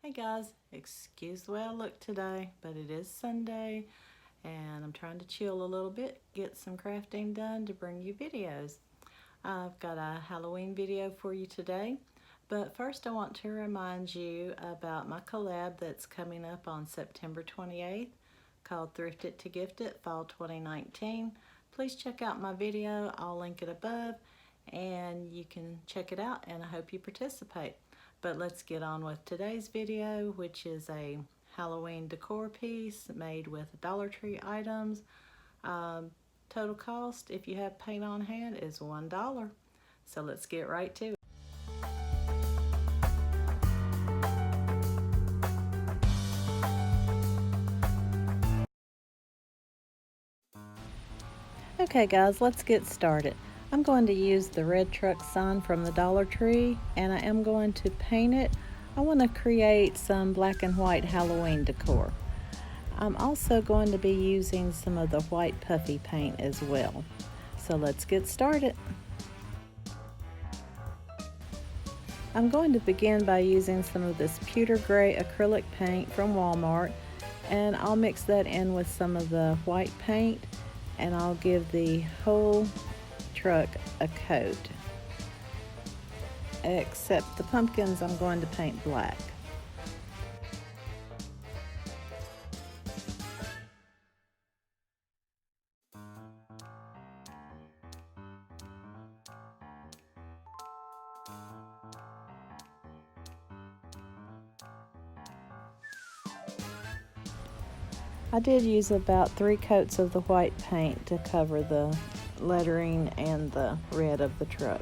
Hey guys, excuse the way I look today, but it is Sunday and I'm trying to chill a little bit, get some crafting done to bring you videos. I've got a Halloween video for you today, but first I want to remind you about my collab that's coming up on September 28th called Thrift It to Gift It Fall 2019. Please check out my video, I'll link it above and you can check it out and I hope you participate. But let's get on with today's video, which is a Halloween decor piece made with Dollar Tree items. Total cost, if you have paint on hand, is $1. So let's get right to it. Okay guys, let's get started. I'm going to use the red truck sign from the Dollar Tree and I am going to paint it. I want to create some black and white Halloween decor. I'm also going to be using some of the white puffy paint as well. So let's get started. I'm going to begin by using some of this pewter gray acrylic paint from Walmart, and I'll mix that in with some of the white paint and I'll give the whole truck a coat. Except the pumpkins I'm going to paint black. I did use about 3 coats of the white paint to cover the lettering and the red of the truck.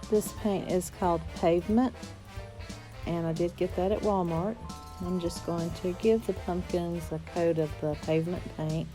This paint is called Pavement, and I did get that at Walmart. I'm just going to give the pumpkins a coat of the pavement paint.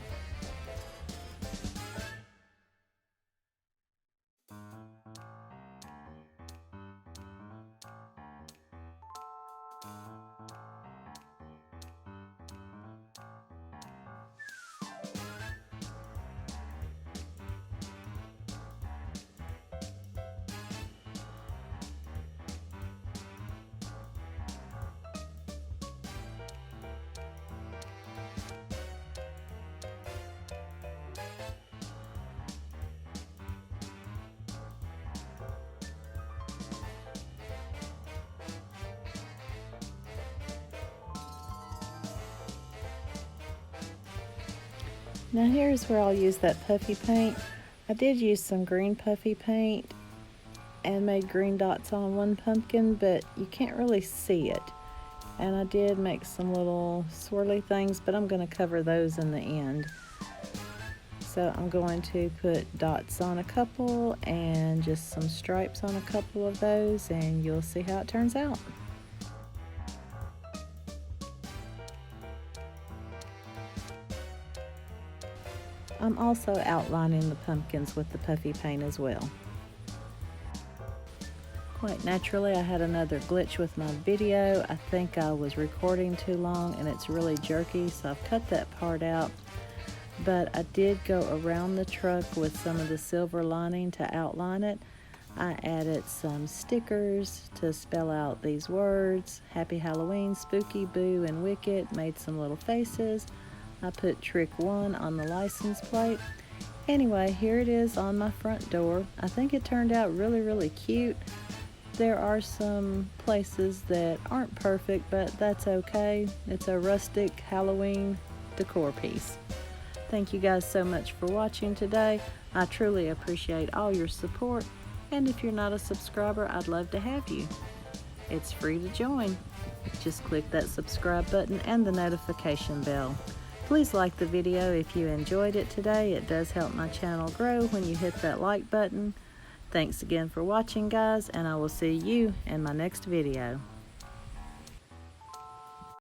Now here's where I'll use that puffy paint. I did use some green puffy paint and made green dots on one pumpkin, but you can't really see it. And I did make some little swirly things, but I'm going to cover those in the end. So I'm going to put dots on a couple and just some stripes on a couple of those, and you'll see how it turns out. I'm also outlining the pumpkins with the puffy paint as well. Quite naturally, I had another glitch with my video. I think I was recording too long and it's really jerky, so I've cut that part out. But I did go around the truck with some of the silver lining to outline it. I added some stickers to spell out these words: Happy Halloween, Spooky, Boo, and Wicked. Made some little faces. I put Trick 1 on the license plate. Anyway, here it is on my front door. I think it turned out really cute. There are some places that aren't perfect, but that's okay. It's a rustic Halloween decor piece. Thank you guys so much for watching today. I truly appreciate all your support, and if you're not a subscriber, I'd love to have you. It's free to join. Just click that subscribe button and the notification bell. Please like the video if you enjoyed it today. It does help my channel grow when you hit that like button. Thanks again for watching, guys, and I will see you in my next video.